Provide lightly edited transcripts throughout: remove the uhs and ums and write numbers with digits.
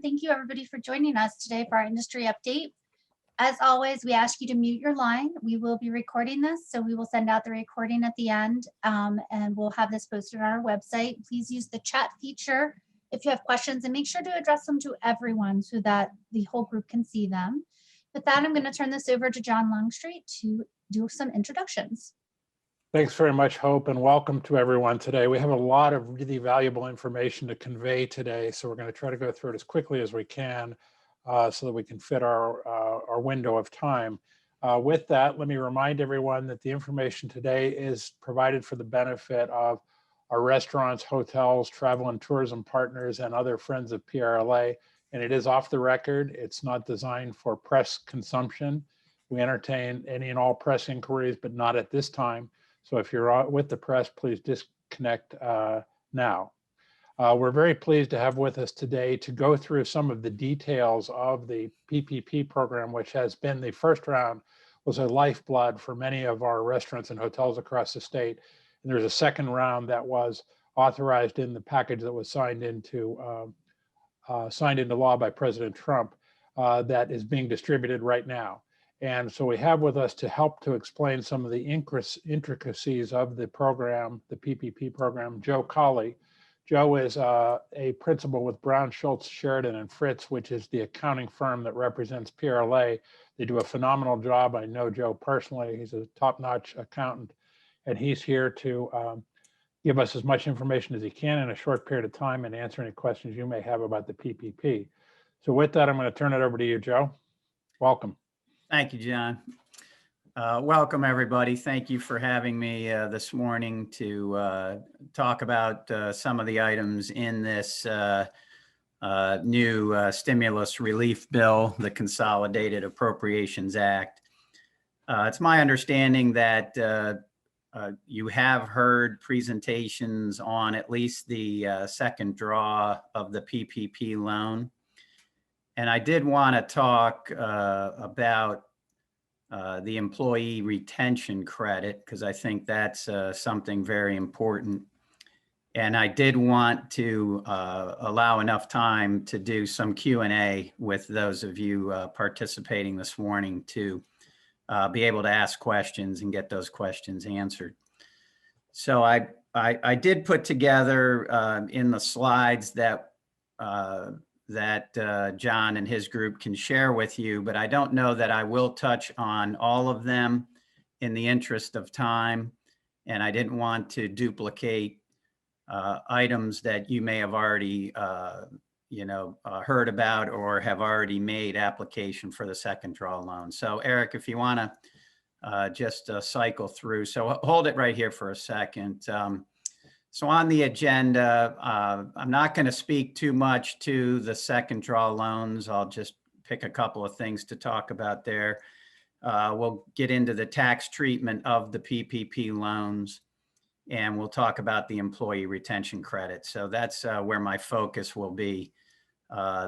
Thank you everybody for joining us today for our industry update. As always, we ask you to mute your line. We will be recording this, so we will send out the recording at the end, and we'll have this posted on our website. Please use the chat feature if you have questions, and make sure to address them to everyone so that the whole group can see them. With that, I'm going to turn this over to John Longstreet to do some introductions. Thanks very much, Hope, and welcome to everyone today. We have a lot of really valuable information to convey today, so we're going to try to go through it as quickly as we can so that we can fit our window of time. With that, let me remind everyone that the information today is provided for the benefit of our restaurants, hotels, travel and tourism partners, and other friends of PRLA, and it is off the record. It's not designed for press consumption. We entertain any and all press inquiries, but not at this time. So if you're with the press, please disconnect now. We're very pleased to have with us today to go through some of the details of the PPP program, which has been the first round, was a lifeblood for many of our restaurants and hotels across the state. And there's a second round that was authorized in the package that was signed into law by President Trump that is being distributed right now. And so we have with us to help to explain some of the intricacies of the program, the PPP program, Joe Cawley. Joe is a principal with Brown, Schultz, Sheridan, and Fritz, which is the accounting firm that represents PRLA. They do a phenomenal job. I know Joe personally. He's a top-notch accountant, and he's here to give us as much information as he can in a short period of time and answer any questions you may have about the PPP. So with that, I'm going to turn it over to you, Joe. Welcome. Thank you, John. Welcome, everybody. Thank you for having me this morning to talk about some of the items in this new stimulus relief bill, the Consolidated Appropriations Act. It's my understanding that you have heard presentations on at least the second draw of the PPP loan. And I did want to talk about the employee retention credit, because I think that's something very important. And I did want to allow enough time to do some Q&A with those of you participating this morning to be able to ask questions and get those questions answered. So I did put together in the slides that John and his group can share with you, but I don't know that I will touch on all of them in the interest of time. And I didn't want to duplicate items that you may have already, heard about or have already made application for the second draw loan. So Eric, if you want to just cycle through. So hold it right here for a second. So on the agenda, I'm not going to speak too much to the second draw loans. I'll just pick a couple of things to talk about there. We'll get into the tax treatment of the PPP loans, and we'll talk about the employee retention credit. So that's where my focus will be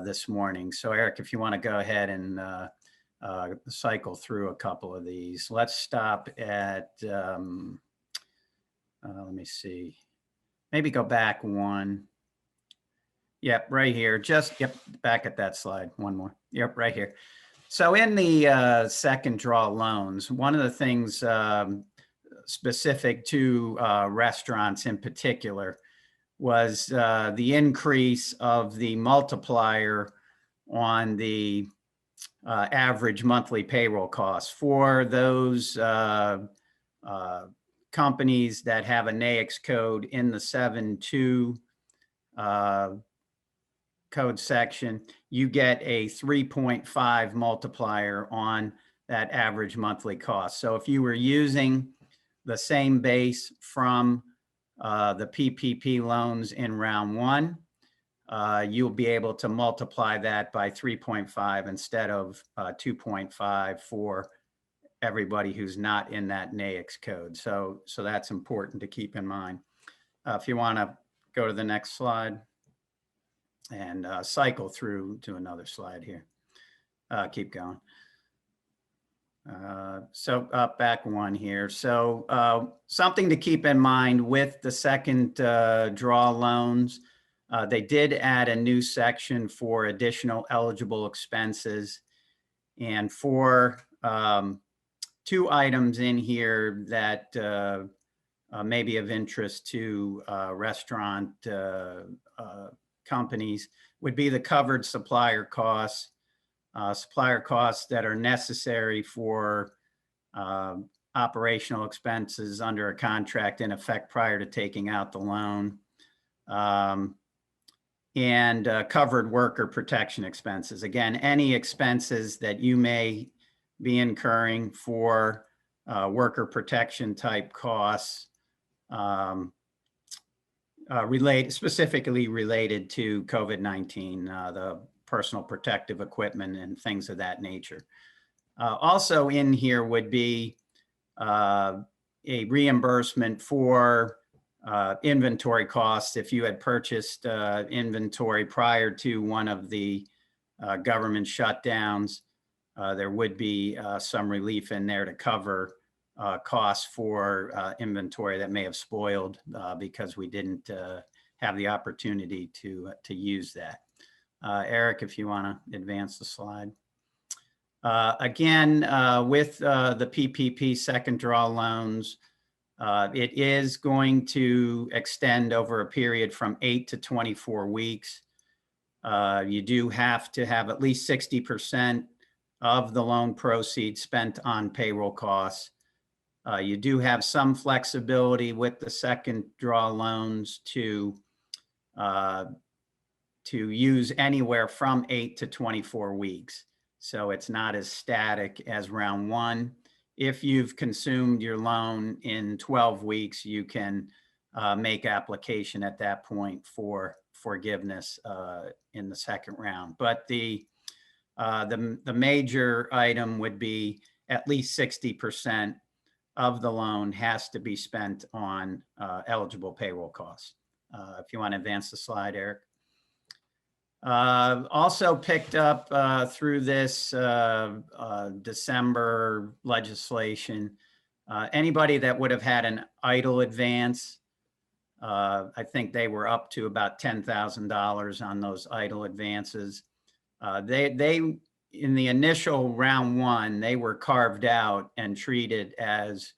this morning. So Eric, if you want to go ahead and cycle through a couple of these. Let's stop at, let me see. Maybe go back one. Yep, right here. Back at that slide. One more. Yep, right here. So in the second draw loans, one of the things specific to restaurants in particular was the increase of the multiplier on the average monthly payroll costs for those companies that have a NAICS code in the 7.2 code section. You get a 3.5 multiplier on that average monthly cost. So if you were using the same base from the PPP loans in round one, you'll be able to multiply that by 3.5 instead of 2.5 for everybody who's not in that NAICS code. So that's important to keep in mind. If you want to go to the next slide and cycle through to another slide here. Keep going. So back one here. So something to keep in mind with the second draw loans, They did add a new section for additional eligible expenses. And for 2 items in here that may be of interest to restaurant companies would be the covered supplier costs that are necessary for operational expenses under a contract in effect prior to taking out the loan, and covered worker protection expenses. Again, any expenses that you may be incurring for worker protection type costs specifically related to COVID-19, the personal protective equipment and things of that nature. Also in here would be a reimbursement for inventory costs. If you had purchased inventory prior to one of the government shutdowns, there would be some relief in there to cover costs for inventory that may have spoiled because we didn't have the opportunity to use that. Eric, if you want to advance the slide. Again, with the PPP second draw loans, it is going to extend over a period from 8 to 24 weeks. You do have to have at least 60% of the loan proceeds spent on payroll costs. You do have some flexibility with the second draw loans to use anywhere from 8 to 24 weeks. So it's not as static as round 1. If you've consumed your loan in 12 weeks, you can make application at that point for forgiveness in the second round. But the major item would be at least 60% of the loan has to be spent on eligible payroll costs. If you want to advance the slide, Eric. Also picked up through this December legislation, anybody that would have had an EIDL advance, I think they were up to about $10,000 on those EIDL advances. They in the initial round 1, they were carved out and treated as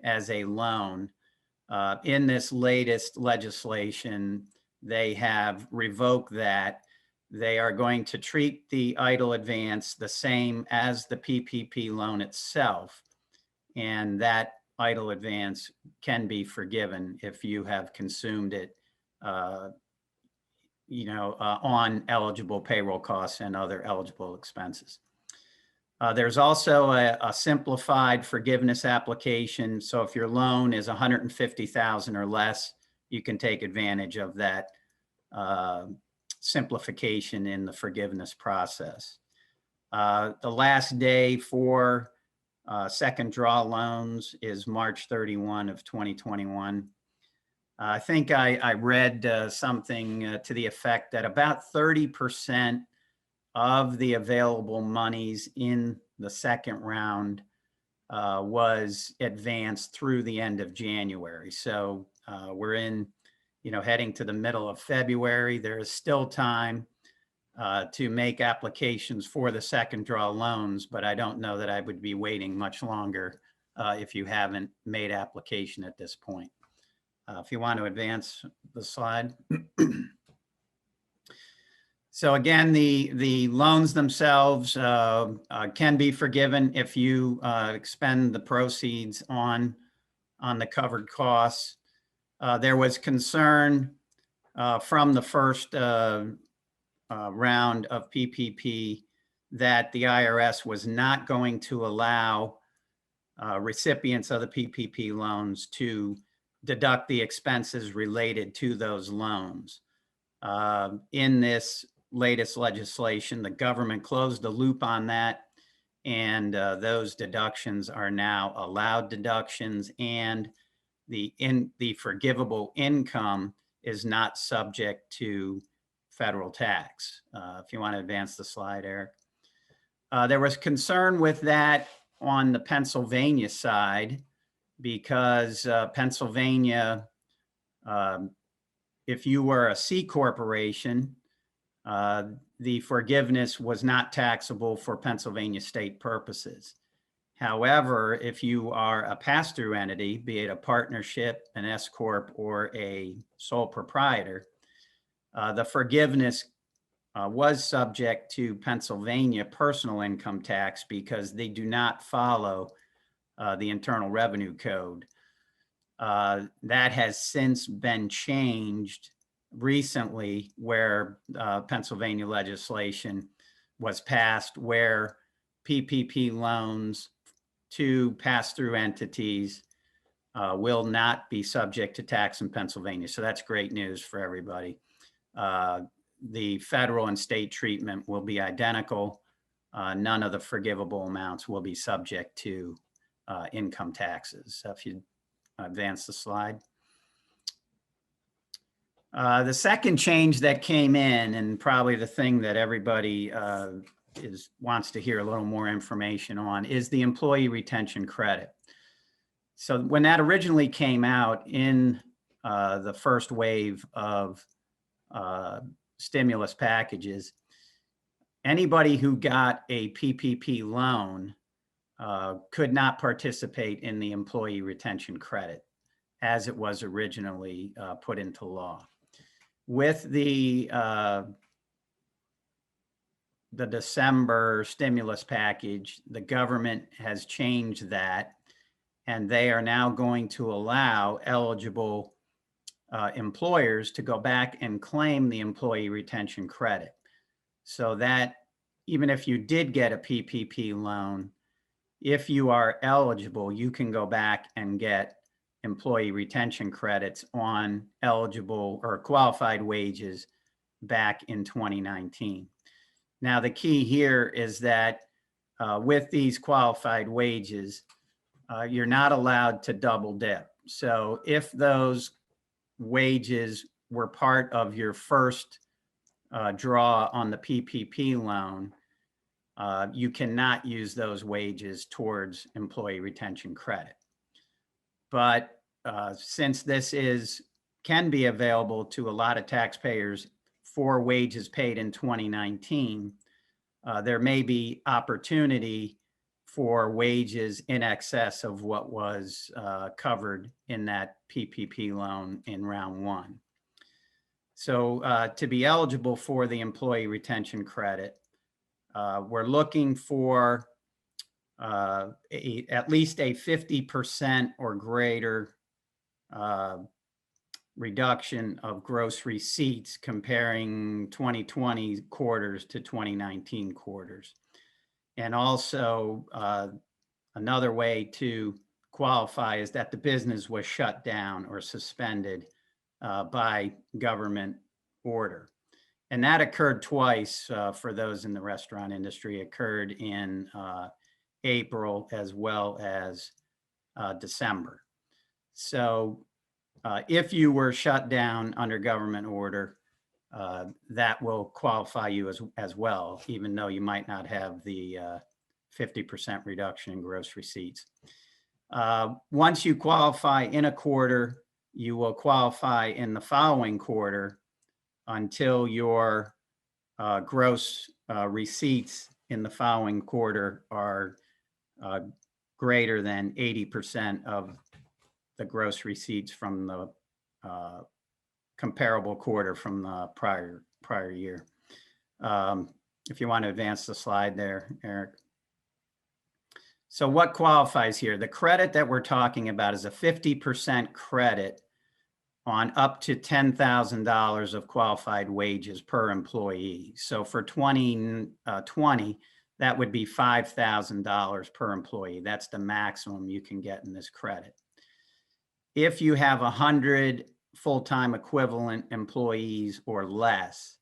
a loan. In this latest legislation, they have revoked that. They are going to treat the EIDL advance the same as the PPP loan itself. And that EIDL advance can be forgiven if you have consumed it, on eligible payroll costs and other eligible expenses. There's also a simplified forgiveness application. So if your loan is $150,000 or less, you can take advantage of that simplification in the forgiveness process. The last day for second draw loans is March 31 of 2021. I think I read something to the effect that about 30% of the available monies in the second round was advanced through the end of January. So we're in, heading to the middle of February. There is still time to make applications for the second draw loans, but I don't know that I would be waiting much longer if you haven't made application at this point. If you want to advance the slide. So again, the loans themselves can be forgiven if you expend the proceeds on the covered costs. There was concern from the first round of PPP that the IRS was not going to allow recipients of the PPP loans to deduct the expenses related to those loans. In this latest legislation, the government closed the loop on that, and those deductions are now allowed deductions, and the forgivable income is not subject to federal tax. If you want to advance the slide, Eric. There was concern with that on the Pennsylvania side because Pennsylvania if you were a C corporation, the forgiveness was not taxable for Pennsylvania state purposes. However, if you are a pass-through entity, be it a partnership, an S corp, or a sole proprietor, the forgiveness was subject to Pennsylvania personal income tax because they do not follow the Internal Revenue Code. That has since been changed recently, where Pennsylvania legislation was passed where PPP loans to pass-through entities will not be subject to tax in Pennsylvania. So that's great news for everybody. The federal and state treatment will be identical. None of the forgivable amounts will be subject to income taxes. So if you advance the slide. The second change that came in, and probably the thing that everybody wants to hear a little more information on, is the employee retention credit. So when that originally came out in the first wave of stimulus packages, anybody who got a PPP loan could not participate in the employee retention credit as it was originally put into law. With the December stimulus package, the government has changed that, and they are now going to allow eligible employers to go back and claim the employee retention credit. So that even if you did get a PPP loan, if you are eligible, you can go back and get employee retention credits on eligible or qualified wages back in 2019. Now, the key here is that with these qualified wages, you're not allowed to double dip. So if those wages were part of your first draw on the PPP loan, you cannot use those wages towards employee retention credit. But since this can be available to a lot of taxpayers for wages paid in 2019, there may be opportunity for wages in excess of what was covered in that PPP loan in round one. So to be eligible for the employee retention credit, we're looking for at least a 50% or greater reduction of gross receipts comparing 2020 quarters to 2019 quarters. And also another way to qualify is that the business was shut down or suspended by government order. And that occurred twice for those in the restaurant industry. It occurred in April as well as December. So if you were shut down under government order, that will qualify you as well, even though you might not have the 50% reduction in gross receipts. Once you qualify in a quarter, you will qualify in the following quarter until your gross receipts in the following quarter are greater than 80% of the gross receipts from the comparable quarter from the prior year. If you want to advance the slide there, Eric. So what qualifies here? The credit that we're talking about is a 50% credit on up to $10,000 of qualified wages per employee. So for 2020, that would be $5,000 per employee. That's the maximum you can get in this credit. If you have 100 full-time equivalent employees or less,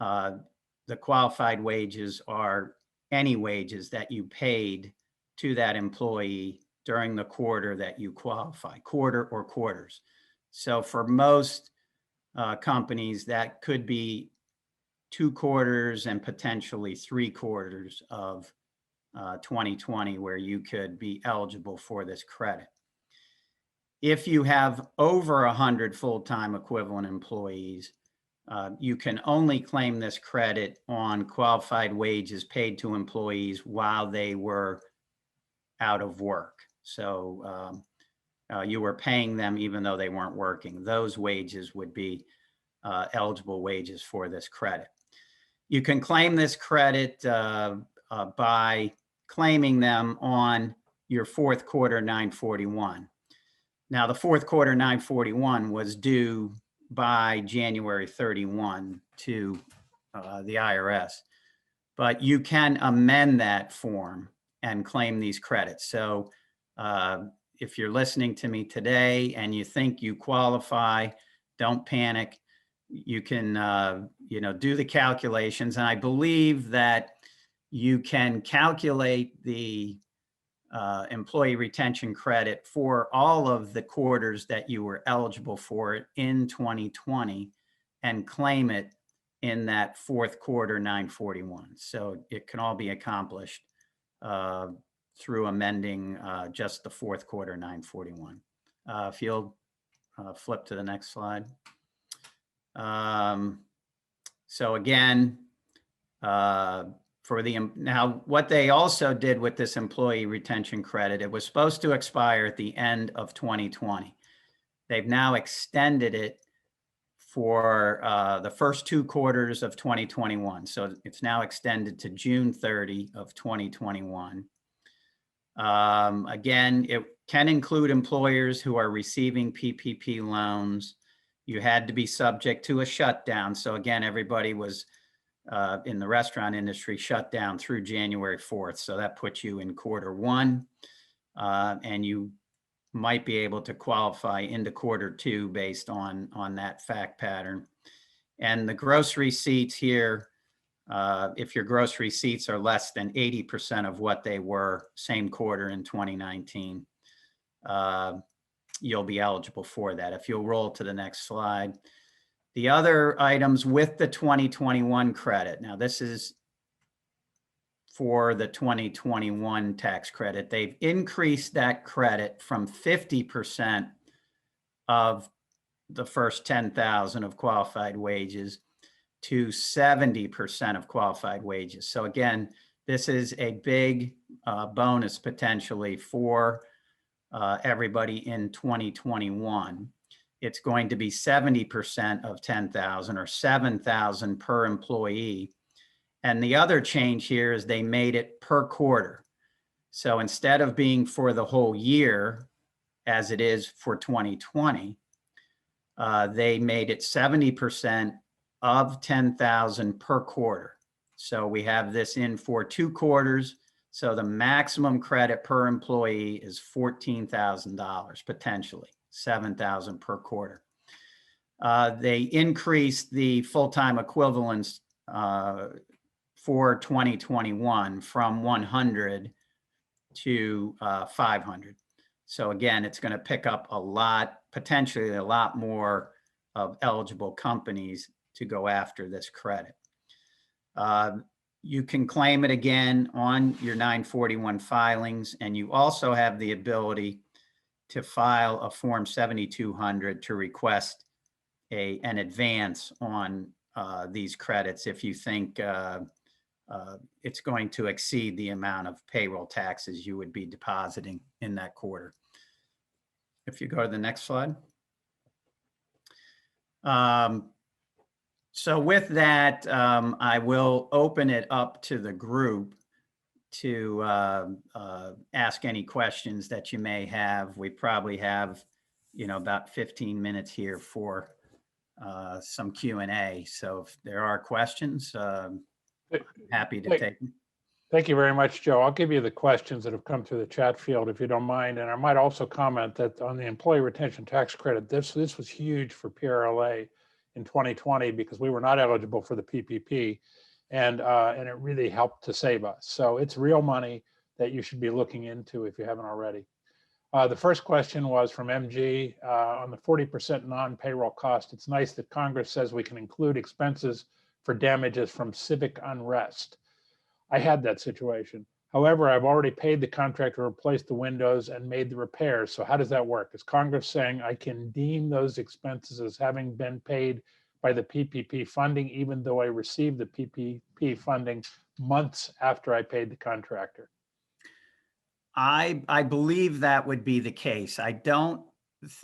the qualified wages are any wages that you paid to that employee during the quarter that you qualify, quarter or quarters. So for most companies, that could be 2 quarters and potentially 3 quarters of 2020 where you could be eligible for this credit. If you have over 100 full-time equivalent employees, you can only claim this credit on qualified wages paid to employees while they were out of work. So you were paying them even though they weren't working. Those wages would be eligible wages for this credit. You can claim this credit by claiming them on your fourth quarter 941. Now, the fourth quarter 941 was due by January 31 to the IRS, but you can amend that form and claim these credits. So if you're listening to me today and you think you qualify, don't panic. You can, do the calculations. And I believe that you can calculate the employee retention credit for all of the quarters that you were eligible for it in 2020 and claim it in that fourth quarter 941. So it can all be accomplished through amending just the fourth quarter 941. If you'll flip to the next slide. So again, now what they also did with this employee retention credit, it was supposed to expire at the end of 2020. They've now extended it for the first 2 quarters of 2021. So it's now extended to June 30 of 2021. Again, it can include employers who are receiving PPP loans. You had to be subject to a shutdown. So again, everybody was in the restaurant industry shut down through January 4th. So that puts you in quarter 1, and you might be able to qualify into quarter 2 based on that fact pattern. And the gross receipts here, if your gross receipts are less than 80% of what they were same quarter in 2019, you'll be eligible for that. If you'll roll to the next slide. The other items with the 2021 credit. Now this is for the 2021 tax credit. They've increased that credit from 50% of the first 10,000 of qualified wages to 70% of qualified wages. So again, this is a big bonus potentially for everybody in 2021. It's going to be 70% of 10,000 or 7,000 per employee. And the other change here is they made it per quarter. So instead of being for the whole year, as it is for 2020, they made it 70% of 10,000 per quarter. So we have this in for 2 quarters. So the maximum credit per employee is $14,000 potentially. 7,000 per quarter. They increased the full-time equivalents for 2021 from 100 to 500. So again, it's going to pick up a lot, potentially a lot more of eligible companies to go after this credit. You can claim it again on your 941 filings, and you also have the ability to file a Form 7200 to request an advance on these credits if you think it's going to exceed the amount of payroll taxes you would be depositing in that quarter. If you go to the next slide. So with that, I will open it up to the group to ask any questions that you may have. We probably have, about 15 minutes here for some Q&A. So if there are questions, happy to take them. Thank you very much, Joe. I'll give you the questions that have come through the chat field, if you don't mind. And I might also comment that on the employee retention tax credit, this was huge for PRLA in 2020 because we were not eligible for the PPP. And it really helped to save us. So it's real money that you should be looking into if you haven't already. The first question was from MG on the 40% non-payroll cost. It's nice that Congress says we can include expenses for damages from civic unrest. I had that situation. However, I've already paid the contractor to replace the windows and made the repairs. So how does that work? Is Congress saying I can deem those expenses as having been paid by the PPP funding, even though I received the PPP funding months after I paid the contractor? I believe that would be the case. I don't,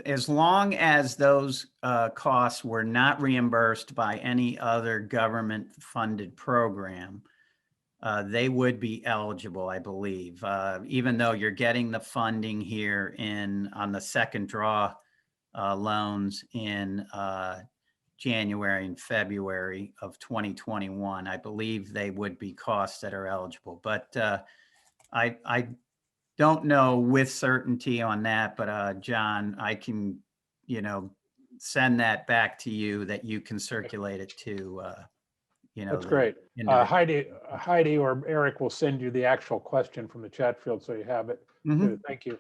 as long as those costs were not reimbursed by any other government funded program, they would be eligible, I believe, even though you're getting the funding here on the second draw loans in January and February of 2021. I believe they would be costs that are eligible, but I don't know with certainty on that, but John, I can, send that back to you that you can circulate it to, That's great. Heidi or Eric will send you the actual question from the chat field so you have it. Too. Thank you.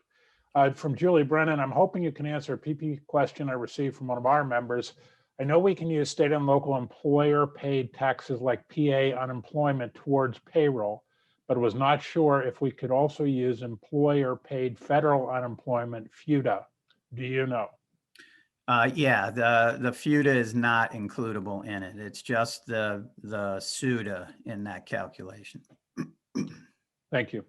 From Julie Brennan, I'm hoping you can answer a PP question I received from one of our members. I know we can use state and local employer paid taxes like PA unemployment towards payroll, but was not sure if we could also use employer paid federal unemployment, FUTA. Do you know? Yeah, the FUTA is not includable in it. It's just the SUTA in that calculation. Thank you.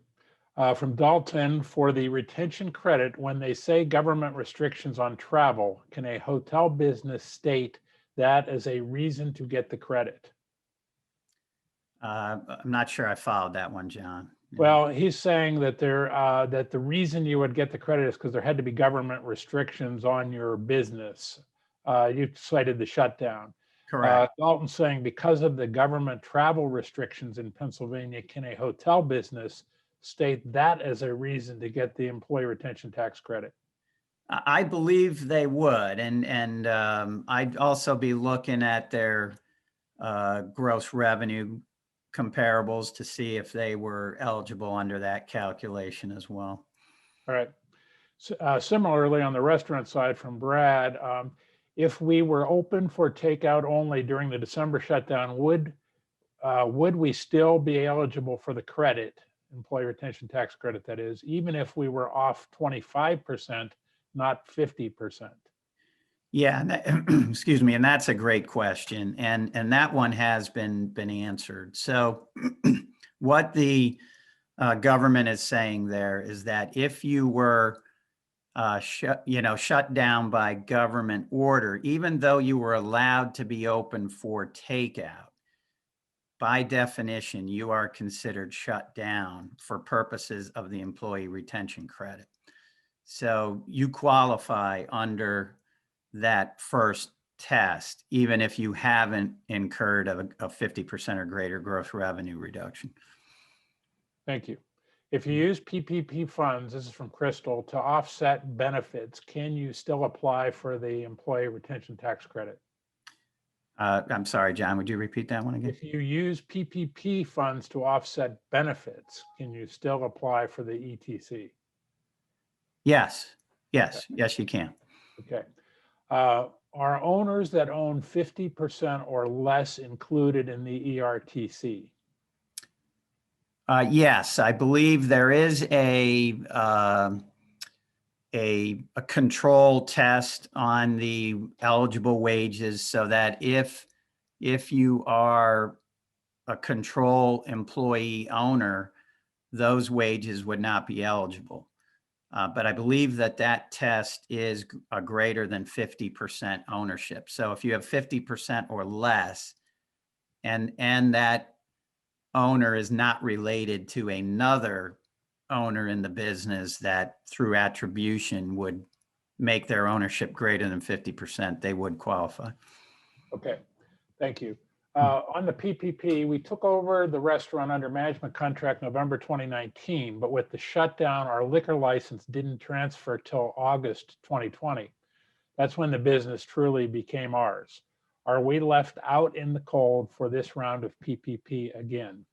From Dalton, for the retention credit, when they say government restrictions on travel, can a hotel business state that as a reason to get the credit? I'm not sure I followed that one, John. Well, he's saying that that the reason you would get the credit is because there had to be government restrictions on your business. You cited the shutdown. Correct. Dalton's saying because of the government travel restrictions in Pennsylvania, can a hotel business state that as a reason to get the employee retention tax credit? I believe they would, and I'd also be looking at their gross revenue comparables to see if they were eligible under that calculation as well. All right. So, similarly, on the restaurant side from Brad, if we were open for takeout only during the December shutdown, would we still be eligible for the credit, employee retention tax credit, that is, even if we were off 25%, not 50%? Yeah, and that, excuse me, and that's a great question, and that one has been answered. So, what the government is saying there is that if you were shut down by government order, even though you were allowed to be open for takeout, by definition, you are considered shut down for purposes of the employee retention credit. So you qualify under that first test, even if you haven't incurred a 50% or greater gross revenue reduction. Thank you. If you use PPP funds, this is from Crystal, to offset benefits, can you still apply for the employee retention tax credit? I'm sorry, John, would you repeat that one again? If you use PPP funds to offset benefits, can you still apply for the ETC? Yes, yes, Okay. yes, you can. Okay. Are owners that own 50% or less included in the ERTC? Yes, I believe there is a control test on the eligible wages, so that if you are a control employee owner, those wages would not be eligible. But I believe that test is a greater than 50% ownership. So if you have 50% or less, and that owner is not related to another owner in the business that through attribution would make their ownership greater than 50%, they would qualify. Okay, thank you. On the PPP, we took over the restaurant under management contract November 2019, but with the shutdown, our liquor license didn't transfer till August 2020. That's when the business truly became ours. Are we left out in the cold for this round of PPP again?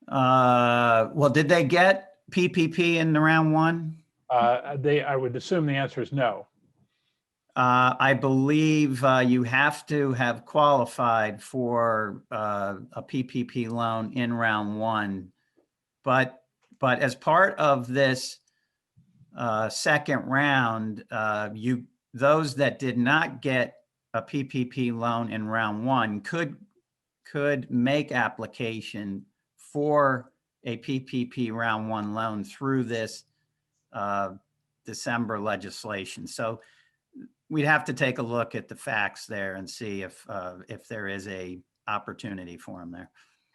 Well, did they get PPP in the round one? I would assume the answer is no. I believe you have to have qualified for a PPP loan in round one but as part of this second round, those that did not get a PPP loan in round one could make application for a PPP round one loan through this December legislation. So we'd have to take a look at the facts there and see if there is a opportunity for them there.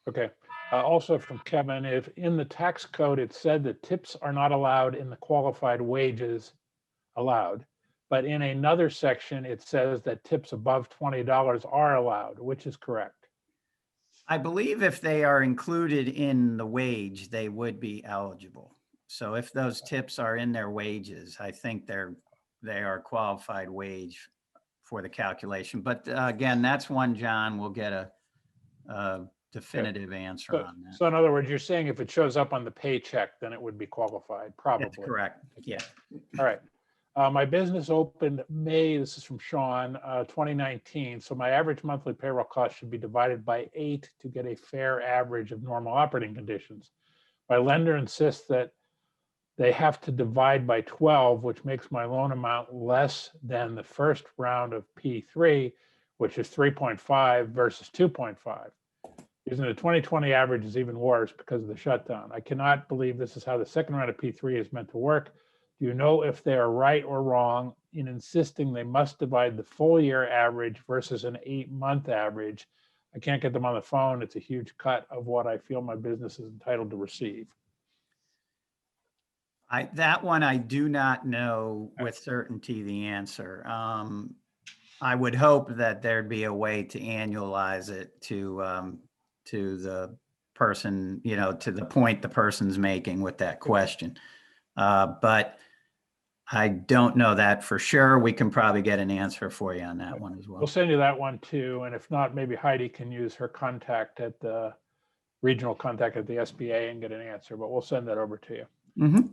Okay. Also from Kevin, if in the tax code, it said that tips are not allowed in the qualified wages allowed, but in another section, it says that tips above $20 are allowed, which is correct. I believe if they are included in the wage, they would be eligible. So if those tips are in their wages, I think they are qualified wage for the calculation. But again, that's one, John, we'll get a definitive answer on that. So in other words, you're saying if it shows up on the paycheck, then it would be qualified, probably. That's correct. Yeah. All right. My business opened May, this is from Sean, 2019. So my average monthly payroll cost should be divided by 8 to get a fair average of normal operating conditions. My lender insists that they have to divide by 12, which makes my loan amount less than the first round of P3, which is 3.5 versus 2.5. Using the 2020 average is even worse because of the shutdown. I cannot believe this is how the second round of P3 is meant to work. Do you know if they are right or wrong in insisting they must divide the full year average versus an 8-month average? I can't get them on the phone. It's a huge cut of what I feel my business is entitled to receive. That one, I do not know with certainty the answer. I would hope that there'd be a way to annualize it to the person, to the point the person's making with that question. But I don't know that for sure. We can probably get an answer for you on that one as well. We'll send you that one too. And if not, maybe Heidi can use her contact at the regional contact at the SBA and get an answer, but we'll send that over to you. Mm-hmm.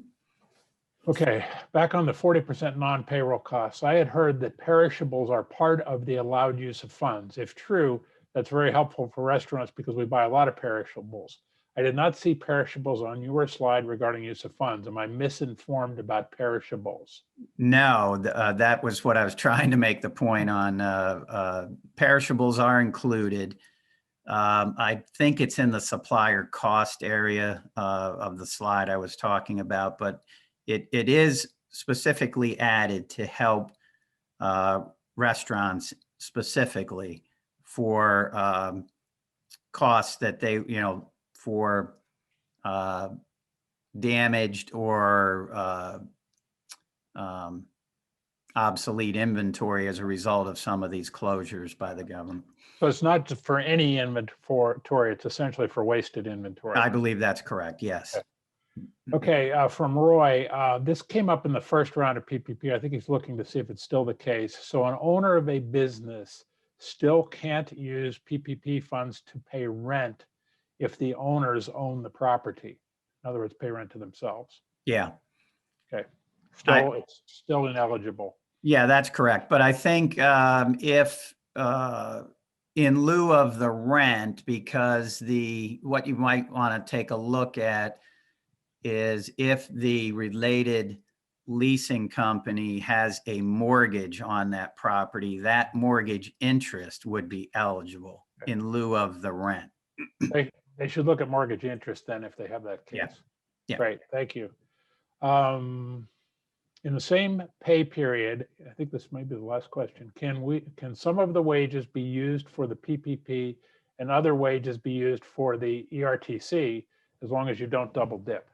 Okay, back on the 40% non-payroll costs. I had heard that perishables are part of the allowed use of funds. If true, that's very helpful for restaurants because we buy a lot of perishables. I did not see perishables on your slide regarding use of funds. Am I misinformed about perishables? No, that was what I was trying to make the point on. Perishables are included. I think it's in the supplier cost area of the slide I was talking about, but it is specifically added to help restaurants specifically for costs that they, for damaged or obsolete inventory as a result of some of these closures by the government. So it's not for any inventory, it's essentially for wasted inventory. I believe that's correct, yes. Okay, from Roy, this came up in the first round of PPP. I think he's looking to see if it's still the case. So an owner of a business still can't use PPP funds to pay rent if the owners own the property. In other words, pay rent to themselves. Yeah. Okay. It's still ineligible. Yeah, that's correct. But I think if in lieu of the rent, because what you might want to take a look at is if the related leasing company has a mortgage on that property, that mortgage interest would be eligible in lieu of the rent. They should look at mortgage interest then if they have that case. Yeah. Great, thank you. In the same pay period, I think this may be the last question, can some of the wages be used for the PPP and other wages be used for the ERTC as long as you don't double dip?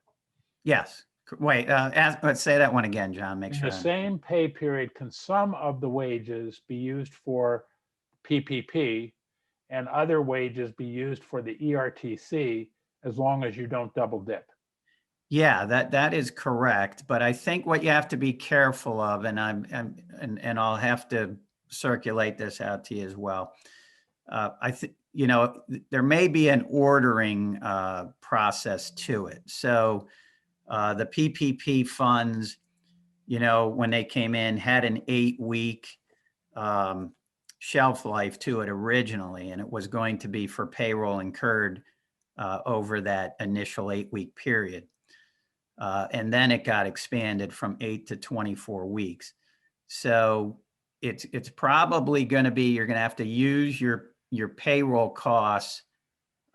Yes. Wait, let's say that one again, John, make sure. In the same pay period, can some of the wages be used for PPP and other wages be used for the ERTC as long as you don't double dip? Yeah, that is correct. But I think what you have to be careful of, and I'll have to circulate this out to you as well. I think, there may be an ordering process to it. So the PPP funds, when they came in, had an 8-week shelf life to it originally, and it was going to be for payroll incurred over that initial 8-week period. And then it got expanded from 8 to 24 weeks. So it's probably going to be, you're going to have to use your payroll costs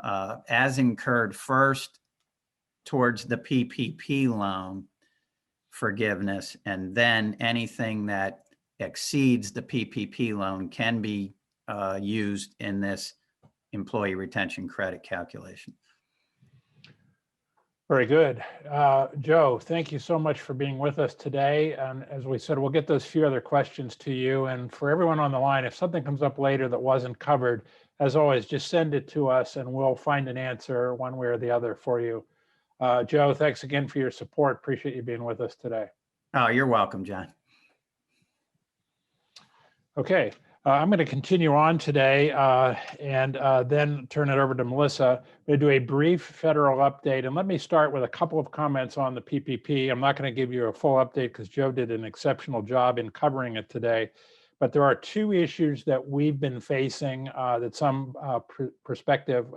as incurred first towards the PPP loan forgiveness, and then anything that exceeds the PPP loan can be used in this employee retention credit calculation. Very good. Joe, thank you so much for being with us today. And as we said, we'll get those few other questions to you. And for everyone on the line, if something comes up later that wasn't covered, as always, just send it to us and we'll find an answer one way or the other for you. Joe, thanks again for your support. Appreciate you being with us today. Oh, you're welcome, John. Okay, I'm going to continue on today and then turn it over to Melissa. I'm going to do a brief federal update. And let me start with a couple of comments on the PPP. I'm not going to give you a full update because Joe did an exceptional job in covering it today. But there are two issues that we've been facing that some prospective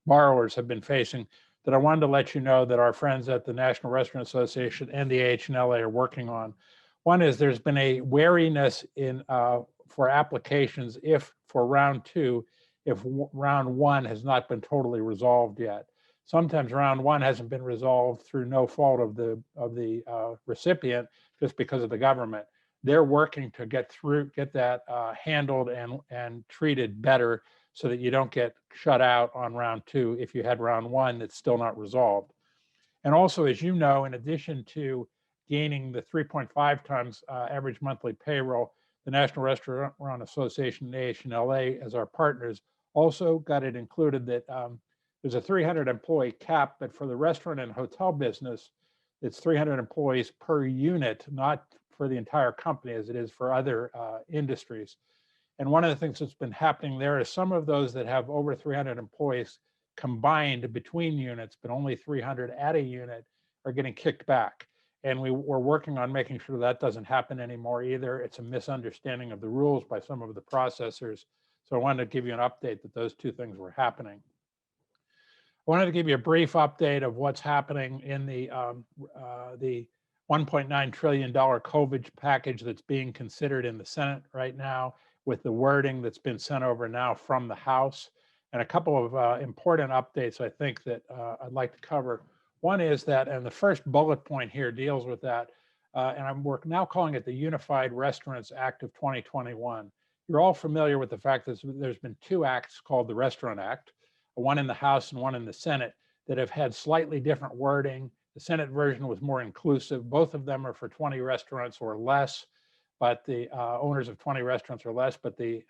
borrowers have been facing that I wanted to let you know that our friends at the National Restaurant Association and the AHLA are working on. One is there's been a wariness in for applications if for round two, if round one has not been totally resolved yet. Sometimes round one hasn't been resolved through no fault of the recipient, just because of the government. They're working to get that handled and treated better so that you don't get shut out on round two if you had round one that's still not resolved. And also, as you know, in addition to gaining the 3.5 times average monthly payroll, the National Restaurant Association and AHLA as our partners also got it included that there's a 300 employee cap, but for the restaurant and hotel business, it's 300 employees per unit, not for the entire company as it is for other industries. And one of the things that's been happening there is some of those that have over 300 employees combined between units, but only 300 at a unit, are getting kicked back. And we're working on making sure that doesn't happen anymore either. It's a misunderstanding of the rules by some of the processors. So I wanted to give you an update that those two things were happening. I wanted to give you a brief update of what's happening in the $1.9 trillion COVID package that's being considered in the Senate right now, with the wording that's been sent over now from the House. And a couple of important updates I think that I'd like to cover. One is that, and the first bullet point here deals with that, and we're now calling it the Unified Restaurants Act of 2021. You're all familiar with the fact that there's been two acts called the Restaurant Act, one in the House and one in the Senate, that have had slightly different wording. The Senate version was more inclusive. Both of them are for 20 restaurants or less, but the owners of 20 restaurants or less, but the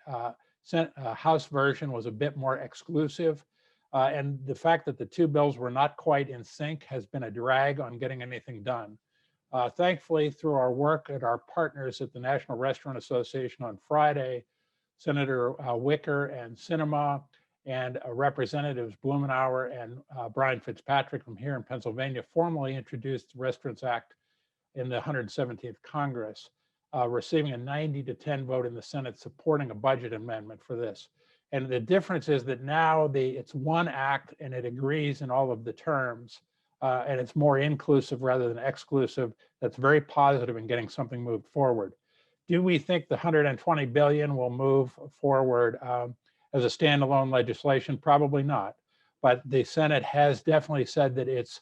House version was a bit more exclusive. And the fact that the two bills were not quite in sync has been a drag on getting anything done. Thankfully, through our work at our partners at the National Restaurant Association on Friday, Senator Wicker and Sinema and Representatives Blumenauer and Brian Fitzpatrick from here in Pennsylvania formally introduced the Restaurants Act in the 117th Congress, receiving a 90-10 vote in the Senate supporting a budget amendment for this. And the difference is that now it's one act and it agrees in all of the terms, and it's more inclusive rather than exclusive. That's very positive in getting something moved forward. Do we think the $120 billion will move forward as a standalone legislation? Probably not. But the Senate has definitely said that it's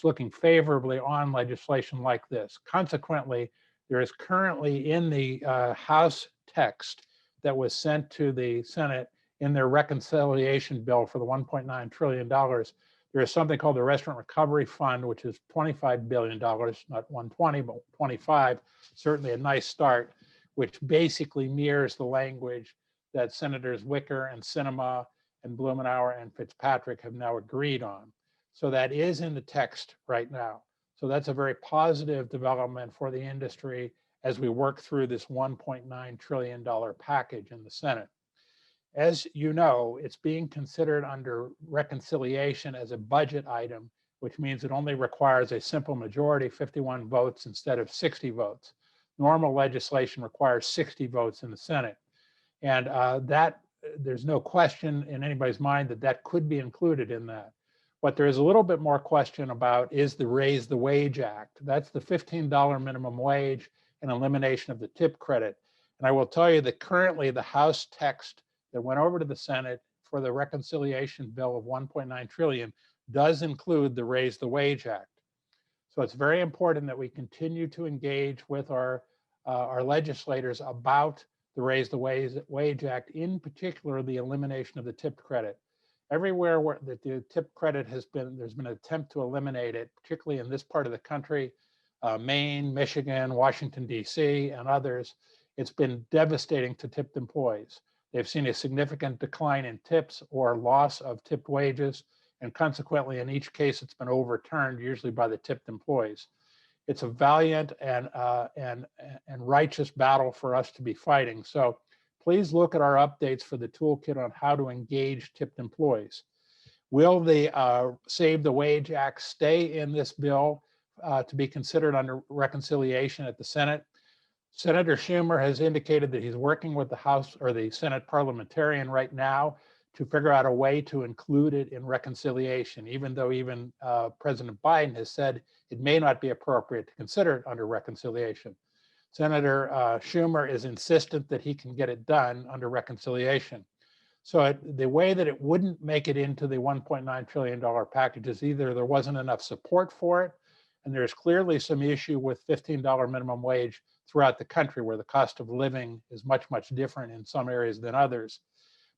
looking favorably on legislation like this. Consequently, there is currently in the House text that was sent to the Senate in their reconciliation bill for the $1.9 trillion, there is something called the Restaurant Recovery Fund, which is $25 billion, not 120, but 25, certainly a nice start, which basically mirrors the language that Senators Wicker and Sinema and Blumenauer and Fitzpatrick have now agreed on. So that is in the text right now. So that's a very positive development for the industry as we work through this $1.9 trillion package in the Senate. As you know, it's being considered under reconciliation as a budget item, which means it only requires a simple majority, 51 votes instead of 60 votes. Normal legislation requires 60 votes in the Senate. And that there's no question in anybody's mind that that could be included in that. What there is a little bit more question about is the Raise the Wage Act. That's the $15 minimum wage and elimination of the tip credit. And I will tell you that currently the House text that went over to the Senate for the reconciliation bill of 1.9 trillion does include the Raise the Wage Act. So it's very important that we continue to engage with our legislators about the Raise the Wage Act, in particular, the elimination of the tip credit. Everywhere where the tip credit has been, there's been an attempt to eliminate it, particularly in this part of the country, Maine, Michigan, Washington, D.C., and others. It's been devastating to tipped employees. They've seen a significant decline in tips or loss of tipped wages, and consequently, in each case, it's been overturned, usually by the tipped employees. It's a valiant and righteous battle for us to be fighting. So please look at our updates for the toolkit on how to engage tipped employees. Will the Save the Wage Act stay in this bill to be considered under reconciliation at the Senate? Senator Schumer has indicated that he's working with the House or the Senate parliamentarian right now to figure out a way to include it in reconciliation, even though President Biden has said it may not be appropriate to consider it under reconciliation. Senator Schumer is insistent that he can get it done under reconciliation. So the way that it wouldn't make it into the $1.9 trillion package is either there wasn't enough support for it, and there's clearly some issue with $15 minimum wage throughout the country where the cost of living is much, much different in some areas than others.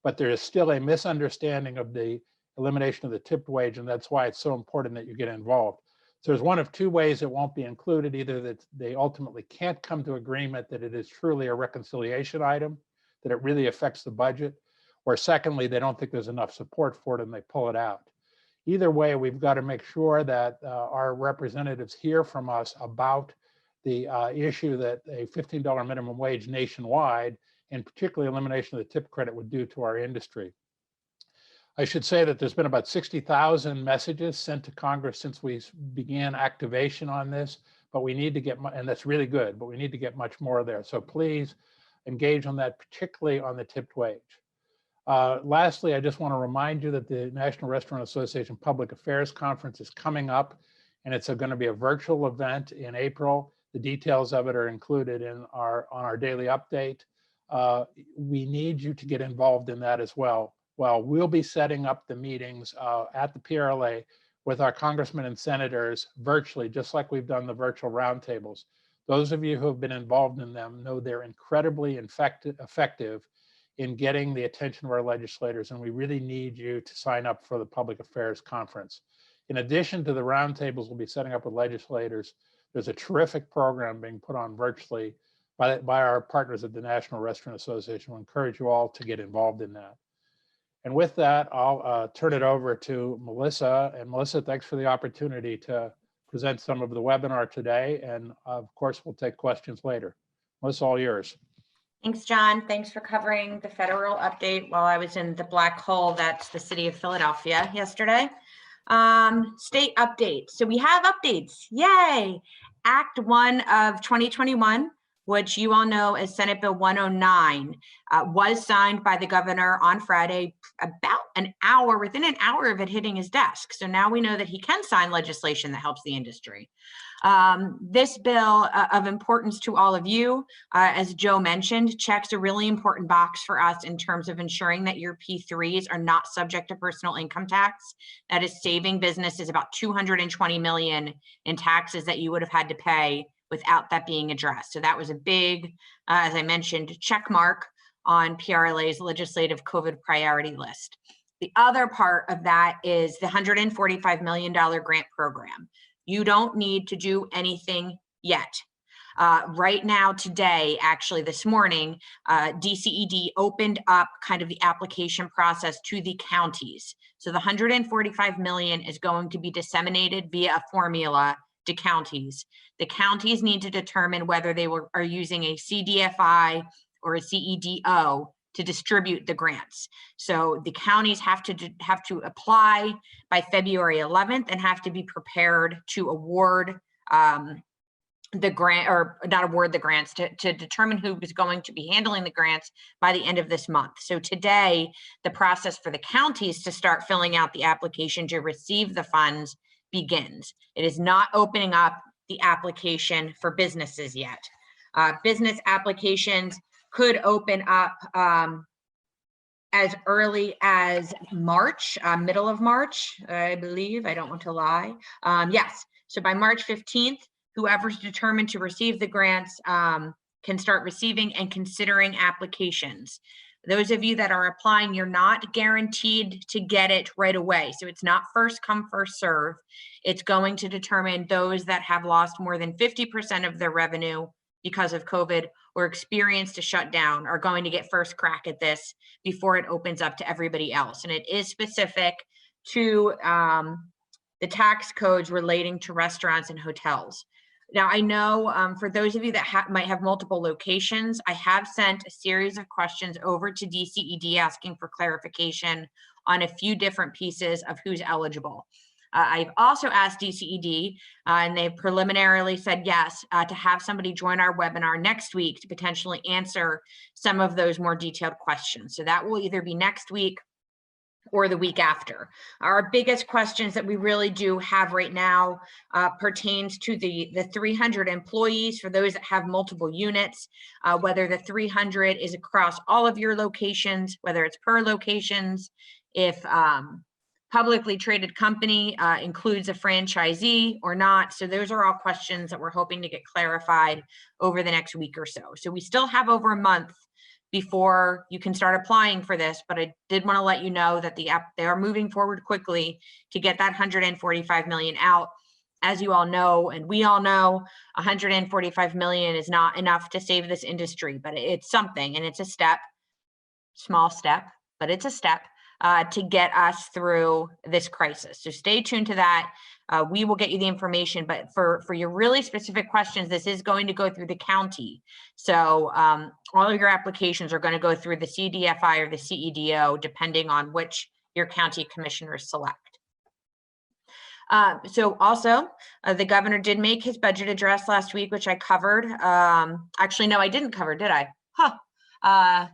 But there is still a misunderstanding of the elimination of the tipped wage, and that's why it's so important that you get involved. So there's one of two ways it won't be included: either that they ultimately can't come to agreement that it is truly a reconciliation item, that it really affects the budget, or secondly, they don't think there's enough support for it and they pull it out. Either way, we've got to make sure that our representatives hear from us about the issue that a $15 minimum wage nationwide, and particularly elimination of the tip credit, would do to our industry. I should say that there's been about 60,000 messages sent to Congress since we began activation on this, but we need to get, and that's really good, but we need to get much more there. So please engage on that, particularly on the tipped wage. Lastly, I just want to remind you that the National Restaurant Association Public Affairs Conference is coming up, and it's going to be a virtual event in April. The details of it are included in on our daily update. We need you to get involved in that as well. Well, we'll be setting up the meetings at the PRLA with our congressmen and senators virtually, just like we've done the virtual roundtables. Those of you who have been involved in them know they're incredibly effective in getting the attention of our legislators, and we really need you to sign up for the Public Affairs Conference. In addition to the roundtables we'll be setting up with legislators, there's a terrific program being put on virtually by our partners at the National Restaurant Association. We'll encourage you all to get involved in that. And with that, I'll turn it over to Melissa. And Melissa, thanks for the opportunity to present some of the webinar today. And of course, we'll take questions later. Melissa, all yours. Thanks, John. Thanks for covering the federal update while I was in the black hole that's the city of Philadelphia yesterday. State update. So we have updates. Yay! Act 1 of 2021, which you all know as Senate Bill 109, was signed by the governor on Friday, about an hour, within an hour of it hitting his desk. So now we know that he can sign legislation that helps the industry. This bill of importance to all of you, as Joe mentioned, checks a really important box for us in terms of ensuring that your P3s are not subject to personal income tax. That is saving businesses about $220 million in taxes that you would have had to pay without that being addressed. So that was a big, as I mentioned, check mark on PRLA's legislative COVID priority list. The other part of that is the $145 million grant program. You don't need to do anything yet. Right now, today, actually this morning, DCED opened up kind of the application process to the counties. So the $145 million is going to be disseminated via a formula to counties. The counties need to determine whether they are using a CDFI or a CEDO to distribute the grants. So the counties have to apply by February 11th and have to be prepared to award the grant, or not award the grants, to determine who is going to be handling the grants by the end of this month. So today, the process for the counties to start filling out the application to receive the funds begins. It is not opening up the application for businesses yet. Business applications could open up as early as March, middle of March, I believe. I don't want to lie. Yes, so by March 15th, whoever's determined to receive the grants can start receiving and considering applications. Those of you that are applying, you're not guaranteed to get it right away. So it's not first come, first serve. It's going to determine those that have lost more than 50% of their revenue because of COVID or experienced a shutdown are going to get first crack at this before it opens up to everybody else. And it is specific to the tax codes relating to restaurants and hotels. Now, I know for those of you that might have multiple locations, I have sent a series of questions over to DCED asking for clarification on a few different pieces of who's eligible. I've also asked DCED, and they preliminarily said yes, to have somebody join our webinar next week to potentially answer some of those more detailed questions. So that will either be next week or the week after. Our biggest questions that we really do have right now pertains to the 300 employees for those that have multiple units, whether the 300 is across all of your locations, whether it's per locations, if publicly traded company includes a franchisee or not. So those are all questions that we're hoping to get clarified over the next week or so. So we still have over a month before you can start applying for this, but I did want to let you know that they are moving forward quickly to get that 145 million out. As you all know, and we all know, 145 million is not enough to save this industry, but it's something, and it's a step, small step, but it's a step to get us through this crisis. So stay tuned to that. We will get you the information, but for your really specific questions, this is going to go through the county. So all of your applications are going to go through the CDFI or the CEDO, depending on which your county commissioners select. So also, the governor did make his budget address last week, which I covered. Actually, no, I didn't cover, did I?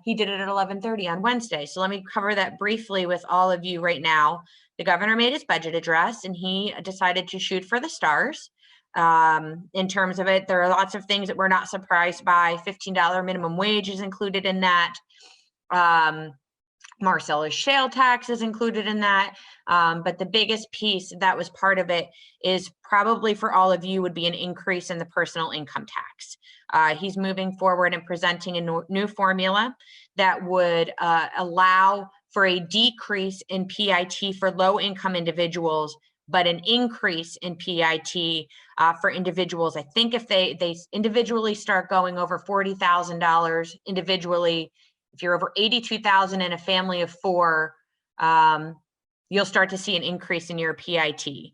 He did it at 11:30 on Wednesday. So let me cover that briefly with all of you right now. The governor made his budget address and he decided to shoot for the stars. In terms of it, there are lots of things that we're not surprised by. $15 minimum wage is included in that. Marcellus shale tax is included in that. But the biggest piece that was part of it is probably for all of you would be an increase in the personal income tax. He's moving forward and presenting a new formula that would allow for a decrease in PIT for low income individuals, but an increase in PIT for individuals. I think if they individually start going over $40,000 individually, if you're over 82,000 in a family of 4, you'll start to see an increase in your PIT.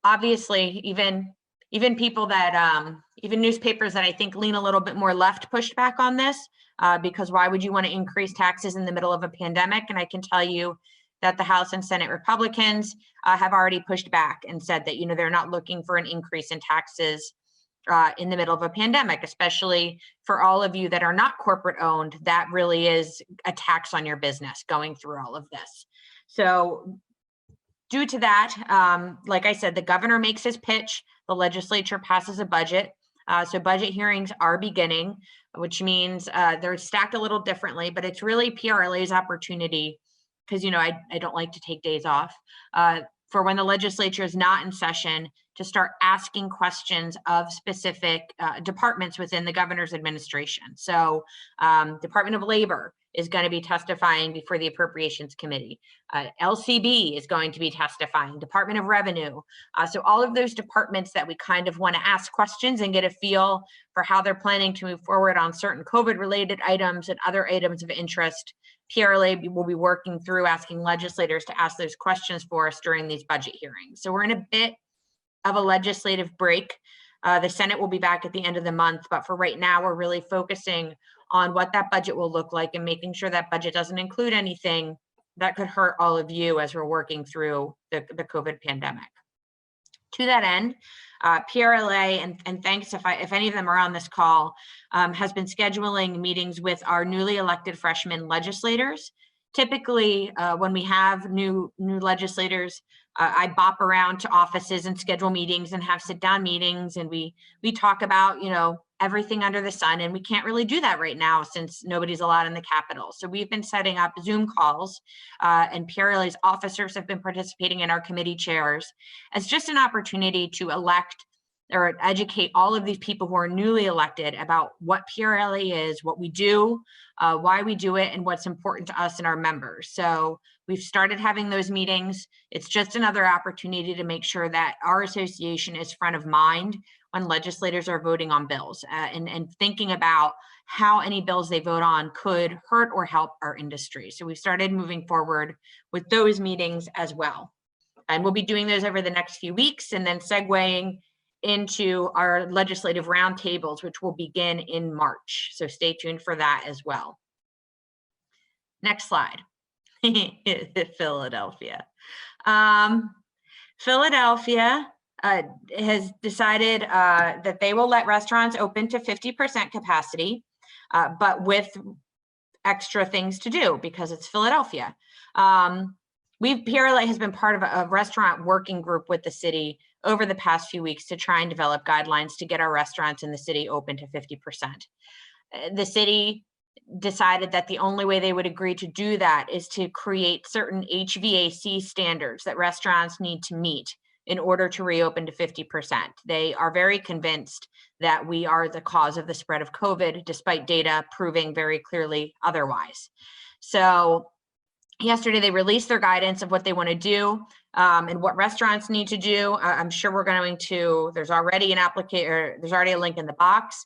Obviously, even people that, even newspapers that I think lean a little bit more left pushed back on this because why would you want to increase taxes in the middle of a pandemic? And I can tell you that the House and Senate Republicans have already pushed back and said that, they're not looking for an increase in taxes in the middle of a pandemic, especially for all of you that are not corporate owned. That really is a tax on your business going through all of this. So due to that, like I said, the governor makes his pitch, the legislature passes a budget. So budget hearings are beginning, which means they're stacked a little differently, but it's really PRLA's opportunity, because, I don't like to take days off, for when the legislature is not in session to start asking questions of specific departments within the governor's administration. So Department of Labor is going to be testifying before the Appropriations Committee. LCB is going to be testifying, Department of Revenue. So all of those departments that we kind of want to ask questions and get a feel for how they're planning to move forward on certain COVID-related items and other items of interest, PRLA will be working through asking legislators to ask those questions for us during these budget hearings. So we're in a bit of a legislative break. The Senate will be back at the end of the month, but for right now, we're really focusing on what that budget will look like and making sure that budget doesn't include anything that could hurt all of you as we're working through the COVID pandemic. To that end, PRLA, and thanks if any of them are on this call, has been scheduling meetings with our newly elected freshman legislators. Typically, when we have new legislators, I bop around to offices and schedule meetings and have sit-down meetings, and we talk about, you know, everything under the sun, and we can't really do that right now since nobody's allowed in the Capitol. So we've been setting up Zoom calls, and PRLA's officers have been participating in our committee chairs as just an opportunity to elect or educate all of these people who are newly elected about what PRLA is, what we do, why we do it, and what's important to us and our members. So we've started having those meetings. It's just another opportunity to make sure that our association is front of mind when legislators are voting on bills, and thinking about how any bills they vote on could hurt or help our industry. So we've started moving forward with those meetings as well. And we'll be doing those over the next few weeks, and then segueing into our legislative roundtables, which will begin in March. So stay tuned for that as well. Next slide. Philadelphia. Philadelphia has decided that they will let restaurants open to 50% capacity, but with extra things to do because it's Philadelphia. PRLA has been part of a restaurant working group with the city over the past few weeks to try and develop guidelines to get our restaurants in the city open to 50%. The city decided that the only way they would agree to do that is to create certain HVAC standards that restaurants need to meet in order to reopen to 50%. They are very convinced that we are the cause of the spread of COVID, despite data proving very clearly otherwise. So yesterday, they released their guidance of what they want to do and what restaurants need to do. I'm sure we're going to, there's already there's already a link in the box.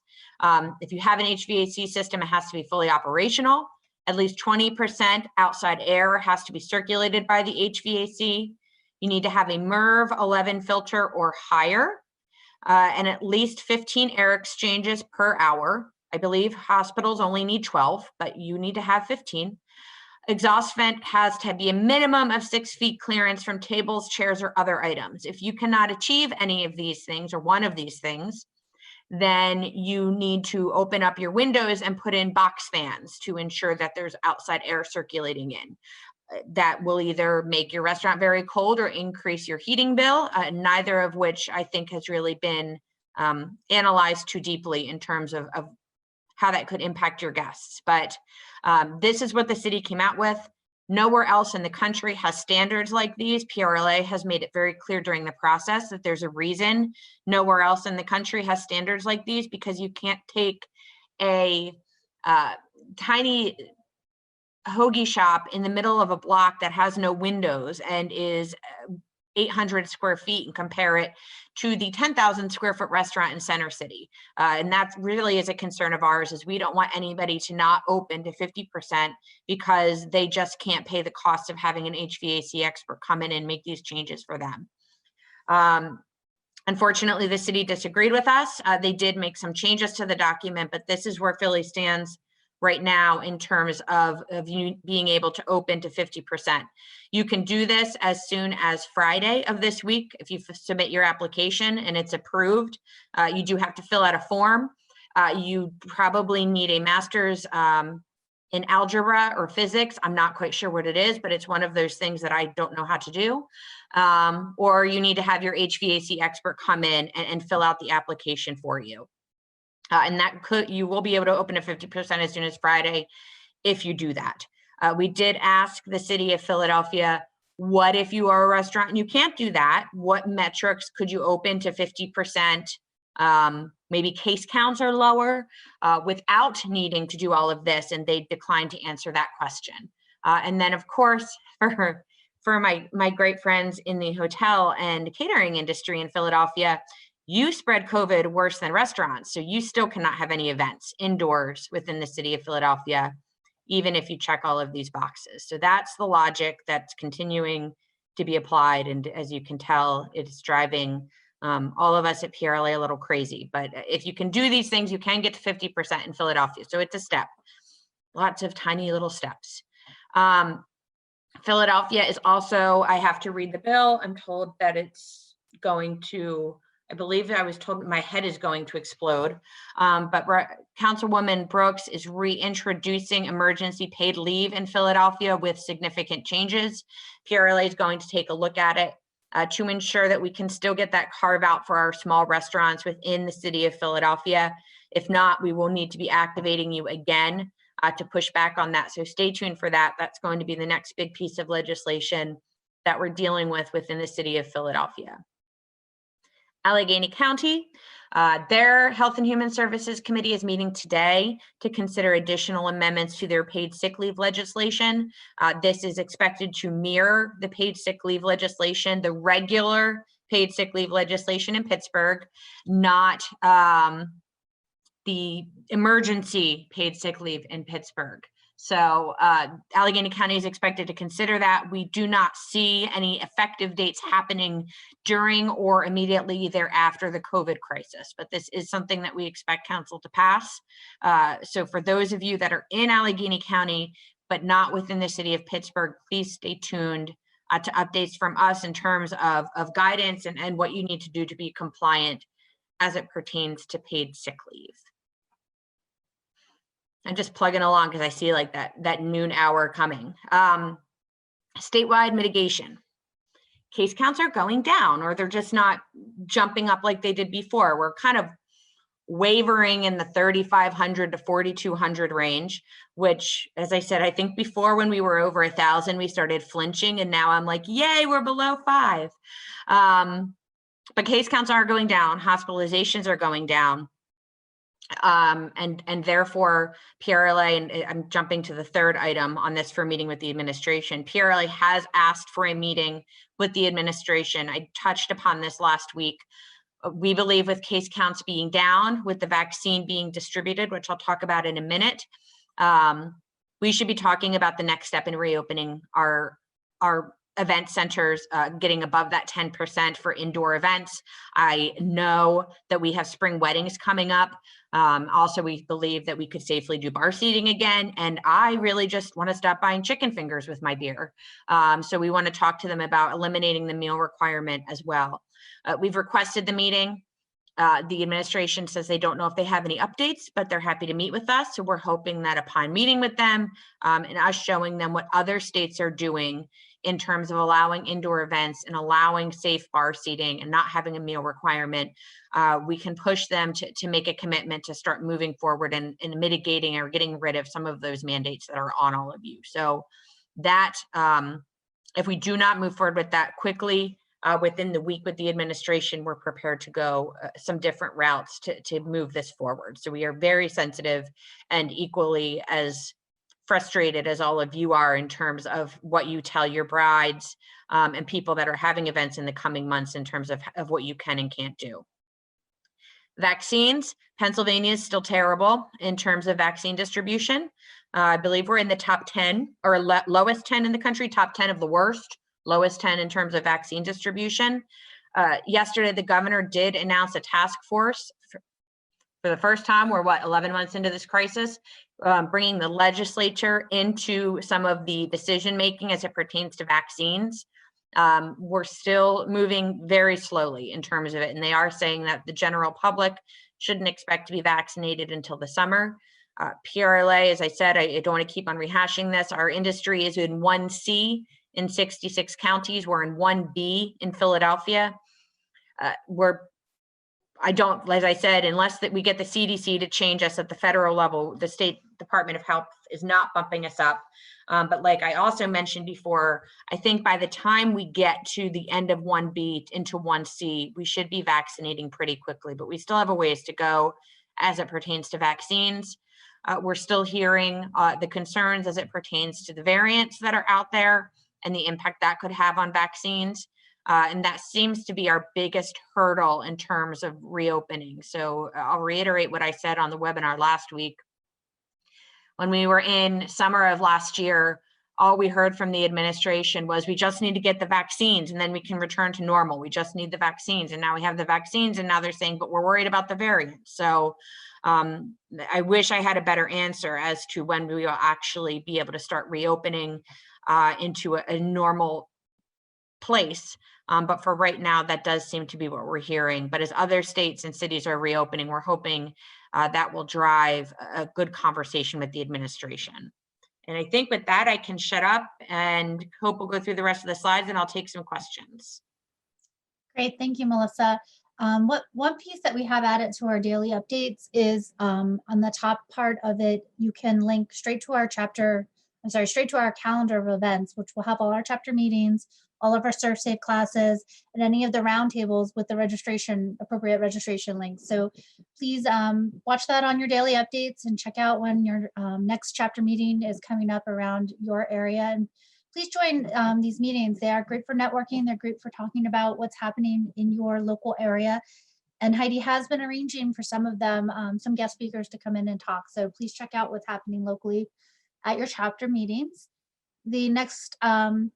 If you have an HVAC system, it has to be fully operational. At least 20% outside air has to be circulated by the HVAC. You need to have a MERV 11 filter or higher, and at least 15 air exchanges per hour. I believe hospitals only need 12, but you need to have 15. Exhaust vent has to be a minimum of 6 feet clearance from tables, chairs, or other items. If you cannot achieve any of these things or one of these things, then you need to open up your windows and put in box fans to ensure that there's outside air circulating in. That will either make your restaurant very cold or increase your heating bill, neither of which I think has really been analyzed too deeply in terms of how that could impact your guests. But this is what the city came out with. Nowhere else in the country has standards like these. PRLA has made it very clear during the process that there's a reason nowhere else in the country has standards like these, because you can't take a tiny hoagie shop in the middle of a block that has no windows and is 800 square feet and compare it to the 10,000 square foot restaurant in Center City. And that really is a concern of ours, is we don't want anybody to not open to 50% because they just can't pay the cost of having an HVAC expert come in and make these changes for them. Unfortunately, the city disagreed with us. They did make some changes to the document, but this is where Philly stands right now in terms of you being able to open to 50%. You can do this as soon as Friday of this week. If you submit your application and it's approved, you do have to fill out a form. You probably need a master's in algebra or physics. I'm not quite sure what it is, but it's one of those things that I don't know how to do. Or you need to have your HVAC expert come in and fill out the application for you. And you will be able to open to 50% as soon as Friday if you do that. We did ask the city of Philadelphia, what if you are a restaurant and you can't do that? What metrics could you open to 50%? Maybe case counts are lower without needing to do all of this, and they declined to answer that question. And then, of course, for my great friends in the hotel and catering industry in Philadelphia, you spread COVID worse than restaurants, so you still cannot have any events indoors within the city of Philadelphia, even if you check all of these boxes. So that's the logic that's continuing to be applied, and as you can tell, it's driving all of us at PRLA a little crazy. But if you can do these things, you can get to 50% in Philadelphia, so it's a step. Lots of tiny little steps. Philadelphia is also, I have to read the bill. I'm told that it's going to I believe I was told my head is going to explode. But Councilwoman Brooks is reintroducing emergency paid leave in Philadelphia with significant changes. PRLA is going to take a look at it to ensure that we can still get that carve out for our small restaurants within the city of Philadelphia. If not, we will need to be activating you again to push back on that. So stay tuned for that. That's going to be the next big piece of legislation that we're dealing with within the city of Philadelphia. Allegheny County, their Health and Human Services Committee is meeting today to consider additional amendments to their paid sick leave legislation. This is expected to mirror the paid sick leave legislation, the regular paid sick leave legislation in Pittsburgh, not the emergency paid sick leave in Pittsburgh. So Allegheny County is expected to consider that. We do not see any effective dates happening during or immediately thereafter the COVID crisis, but this is something that we expect council to pass. So for those of you that are in Allegheny County, but not within the city of Pittsburgh, please stay tuned to updates from us in terms of guidance and what you need to do to be compliant as it pertains to paid sick leave. I'm just plugging along because I see like that noon hour coming. Statewide mitigation. Case counts are going down, or they're just not jumping up like they did before. We're kind of wavering in the 3,500 to 4,200 range, which, as I said, I think before when we were over 1,000, we started flinching, and now I'm like, yay, we're below 5. But case counts are going down, hospitalizations are going down. And therefore PRLA, and I'm jumping to the third item on this for meeting with the administration, PRLA has asked for a meeting with the administration. I touched upon this last week. We believe with case counts being down, with the vaccine being distributed, which I'll talk about in a minute, we should be talking about the next step in reopening our event centers, getting above that 10% for indoor events. I know that we have spring weddings coming up. Also, we believe that we could safely do bar seating again. And I really just want to stop buying chicken fingers with my beer. So we want to talk to them about eliminating the meal requirement as well. We've requested the meeting. The administration says they don't know if they have any updates, but they're happy to meet with us. So we're hoping that upon meeting with them and us showing them what other states are doing in terms of allowing indoor events and allowing safe bar seating and not having a meal requirement, we can push them to make a commitment to start moving forward and mitigating or getting rid of some of those mandates that are on all of you. So that, if we do not move forward with that quickly, within the week with the administration, we're prepared to go some different routes to move this forward. So we are very sensitive and equally as frustrated as all of you are in terms of what you tell your brides and people that are having events in the coming months in terms of what you can and can't do. Vaccines, Pennsylvania is still terrible in terms of vaccine distribution. I believe we're in the top 10 or lowest 10 in the country, top 10 of the worst, lowest 10 in terms of vaccine distribution. Yesterday, the governor did announce a task force for the first time. We're 11 months into this crisis, bringing the legislature into some of the decision-making as it pertains to vaccines. We're still moving very slowly in terms of it. And they are saying that the general public shouldn't expect to be vaccinated until the summer. PRLA, as I said, I don't want to keep on rehashing this. Our industry is in 1C in 66 counties. We're in 1B in Philadelphia. As I said, unless that we get the CDC to change us at the federal level, the State Department of Health is not bumping us up. But like I also mentioned before, I think by the time we get to the end of 1B into 1C, we should be vaccinating pretty quickly, but we still have a ways to go as it pertains to vaccines. We're still hearing the concerns as it pertains to the variants that are out there and the impact that could have on vaccines. And that seems to be our biggest hurdle in terms of reopening. So I'll reiterate what I said on the webinar last week. When we were in summer of last year, all we heard from the administration was we just need to get the vaccines and then we can return to normal. We just need the vaccines. And now we have the vaccines and now they're saying, but we're worried about the variants. So I wish I had a better answer as to when we will actually be able to start reopening into a normal place. But for right now, that does seem to be what we're hearing. But as other states and cities are reopening, we're hoping that will drive a good conversation with the administration. And I think with that, I can shut up and hope we'll go through the rest of the slides and I'll take some questions. Great, thank you, Melissa. One piece that we have added to our daily updates is on the top part of it, you can link straight to our straight to our calendar of events, which will have all our chapter meetings, all of our ServSafe classes, and any of the roundtables with the appropriate registration links. So please watch that on your daily updates and check out when your next chapter meeting is coming up around your area. And please join these meetings. They are great for networking. They're great for talking about what's happening in your local area. And Heidi has been arranging for some of them, some guest speakers to come in and talk. So please check out what's happening locally at your chapter meetings. The next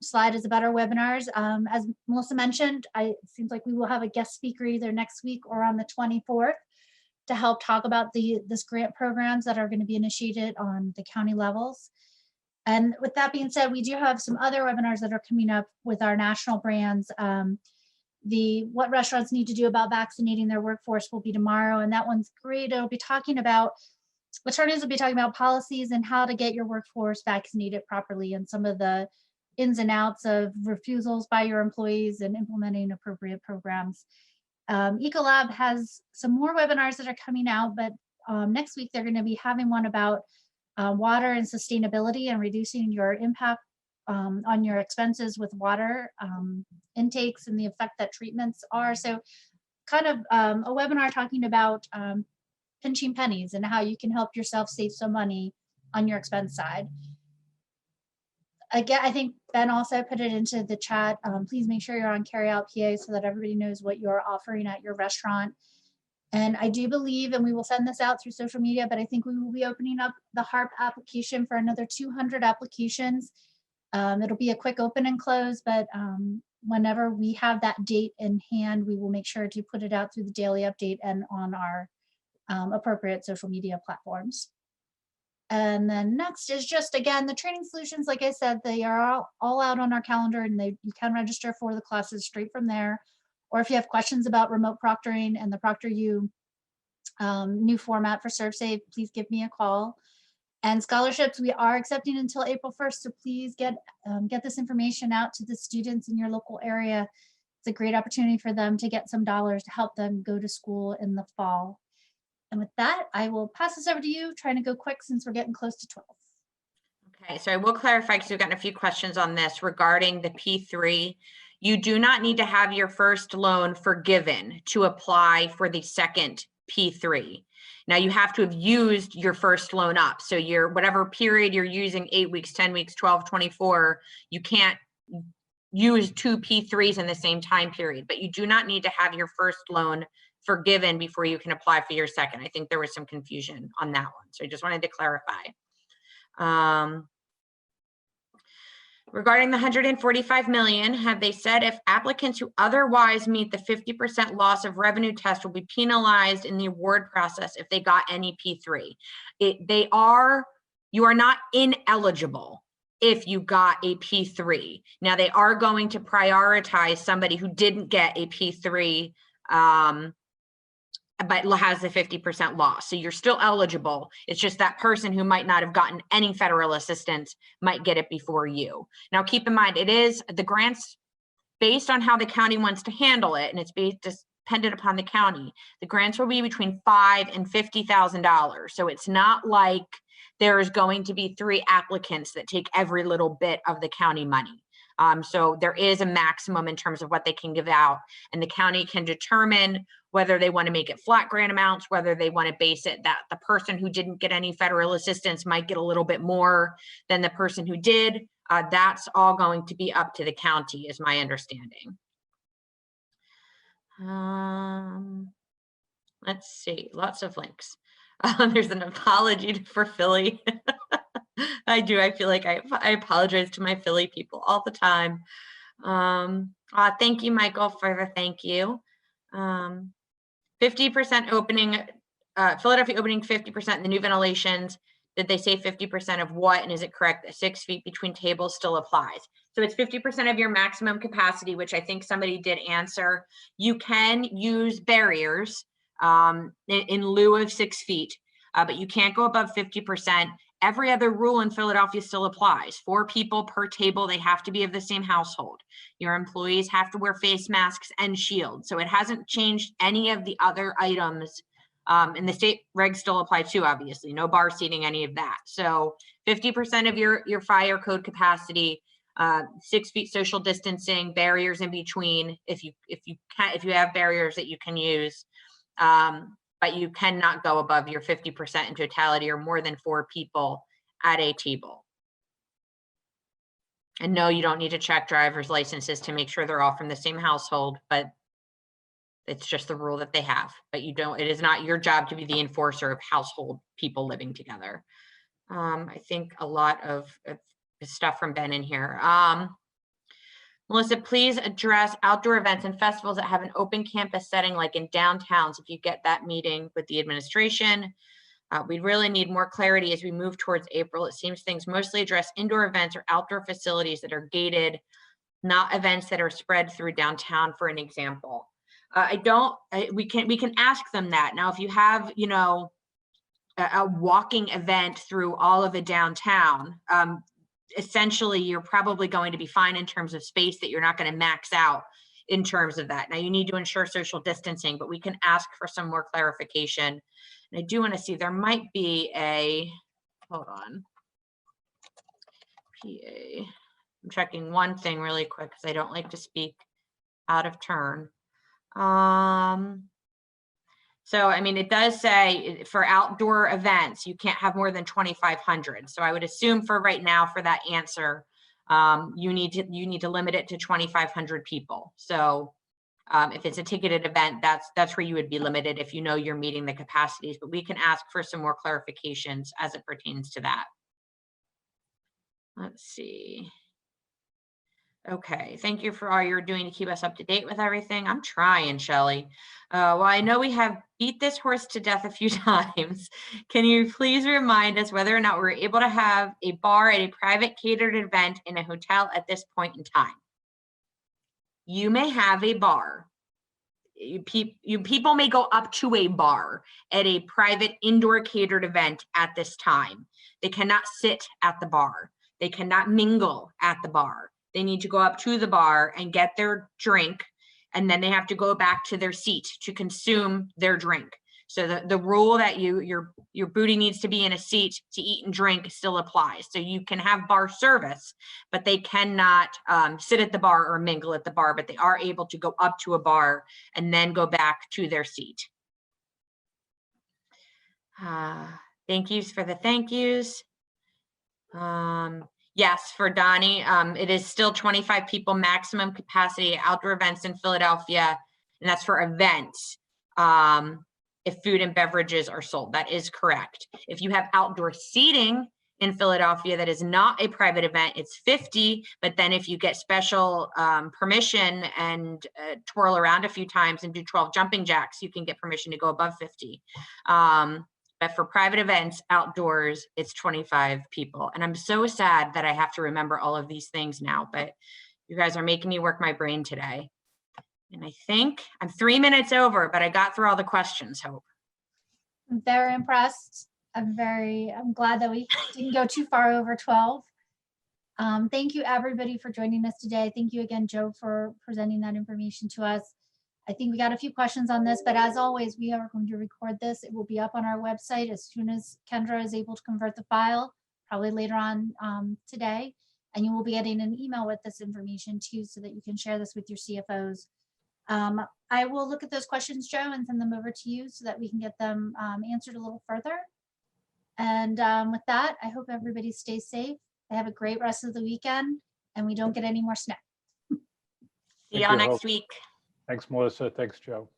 slide is about our webinars. As Melissa mentioned, it seems like we will have a guest speaker either next week or on the 24th to help talk about this grant programs that are going to be initiated on the county levels. And with that being said, we do have some other webinars that are coming up with our national brands. What restaurants need to do about vaccinating their workforce will be tomorrow, and that one's great. It'll be talking about, attorneys will be talking about policies and how to get your workforce vaccinated properly and some of the ins and outs of refusals by your employees and implementing appropriate programs. Ecolab has some more webinars that are coming out, but next week they're going to be having one about water and sustainability and reducing your impact on your expenses with water intakes and the effect that treatments are. So kind of a webinar talking about pinching pennies and how you can help yourself save some money on your expense side. Again, I think Ben also put it into the chat. Please make sure you're on Carryout PA so that everybody knows what you're offering at your restaurant. And I do believe, and we will send this out through social media, but I think we will be opening up the HARP application for another 200 applications. It'll be a quick open and close, but whenever we have that date in hand, we will make sure to put it out through the daily update and on our appropriate social media platforms. And then next is just, again, the training solutions. Like I said, they are all out on our calendar, and you can register for the classes straight from there. Or if you have questions about remote proctoring and the ProctorU new format for ServSafe, please give me a call. And scholarships, we are accepting until April 1st. So please get this information out to the students in your local area. It's a great opportunity for them to get some dollars to help them go to school in the fall. And with that, I will pass this over to you, trying to go quick since we're getting close to 12. Okay, so I will clarify because we've gotten a few questions on this regarding the P3. You do not need to have your first loan forgiven to apply for the second P3. Now you have to have used your first loan up. So your whatever period you're using, 8 weeks, 10 weeks, 12, 24, you can't use 2 P3s in the same time period, but you do not need to have your first loan forgiven before you can apply for your second. I think there was some confusion on that one. So I just wanted to clarify. Regarding the $145 million, have they said if applicants who otherwise meet the 50% loss of revenue test will be penalized in the award process if they got any P3? You are not ineligible if you got a P3. Now they are going to prioritize somebody who didn't get a P3, but has the 50% loss. So you're still eligible. It's just that person who might not have gotten any federal assistance might get it before you. Now, keep in mind, it is the grants based on how the county wants to handle it, and it's dependent upon the county. The grants will be between $5,000 and $50,000. So it's not like there's going to be 3 applicants that take every little bit of the county money. So there is a maximum in terms of what they can give out, and the county can determine whether they want to make it flat grant amounts, whether they want to base it that the person who didn't get any federal assistance might get a little bit more than the person who did. That's all going to be up to the county, is my understanding. Let's see, lots of links. There's an apology for Philly. I do. I feel like I apologize to my Philly people all the time. Thank you, Michael, for the thank you. 50% opening, Philadelphia opening 50% in the new ventilations, Did they say 50% of what? And is it correct that 6 feet between tables still applies? So it's 50% of your maximum capacity, which I think somebody did answer. You can use barriers in lieu of 6 feet, but you can't go above 50%. Every other rule in Philadelphia still applies. 4 people per table. They have to be of the same household. Your employees have to wear face masks and shields. So it hasn't changed any of the other items. And the state regs still apply too, obviously. No bar seating, any of that. So 50% of your fire code capacity, 6 feet social distancing, barriers in between. If you have barriers that you can use, but you cannot go above your 50% in totality or more than 4 people at a table. And no, you don't need to check driver's licenses to make sure they're all from the same household, but it's just the rule that they have. But you don't, it is not your job to be the enforcer of household people living together. I think a lot of stuff from Ben in here. Melissa, please address outdoor events and festivals that have an open campus setting like in downtowns. If you get that meeting with the administration, we really need more clarity as we move towards April. It seems things mostly address indoor events or outdoor facilities that are gated, not events that are spread through downtown, for an example. We can ask them that. Now, if you have, you know, a walking event through all of the downtown, essentially you're probably going to be fine in terms of space, that you're not going to max out in terms of that. Now you need to ensure social distancing, but we can ask for some more clarification. And I do want to see, there might be a, hold on. PA. I'm checking one thing really quick because I don't like to speak out of turn. So, I mean, it does say for outdoor events, you can't have more than 2,500. So I would assume for right now, for that answer, you need to limit it to 2,500 people. So if it's a ticketed event, that's where you would be limited if you know you're meeting the capacities, but we can ask for some more clarifications as it pertains to that. Let's see. Okay, thank you for all you're doing to keep us up to date with everything. I'm trying, Shelley. Well, I know we have beat this horse to death a few times. Can you please remind us whether or not we're able to have a bar at a private catered event in a hotel at this point in time? You may have a bar. People may go up to a bar at a private indoor catered event at this time. They cannot sit at the bar. They cannot mingle at the bar. They need to go up to the bar and get their drink, and then they have to go back to their seat to consume their drink. So the rule that your booty needs to be in a seat to eat and drink still applies. So you can have bar service, but they cannot sit at the bar or mingle at the bar, but they are able to go up to a bar and then go back to their seat. Thank yous for the thank yous. Yes, for Donnie, it is still 25 people maximum capacity at outdoor events in Philadelphia, and that's for events. If food and beverages are sold, that is correct. If you have outdoor seating in Philadelphia that is not a private event, it's 50, but then if you get special permission and twirl around a few times and do 12 jumping jacks, you can get permission to go above 50. But for private events outdoors, it's 25 people. And I'm so sad that I have to remember all of these things now, but you guys are making me work my brain today. And I think I'm 3 minutes over, but I got through all the questions, Hope. I'm very impressed. I'm glad that we didn't go too far over 12. Thank you everybody for joining us today. Thank you again, Joe, for presenting that information to us. I think we got a few questions on this, but as always, we are going to record this. It will be up on our website as soon as Kendra is able to convert the file, probably later on today. And you will be getting an email with this information too, so that you can share this with your CFOs. I will look at those questions, Joe, and send them over to you so that we can get them answered a little further. And with that, I hope everybody stays safe. Have a great rest of the weekend, and we don't get any more snow. See y'all next week. Thanks, Melissa. Thanks, Joe.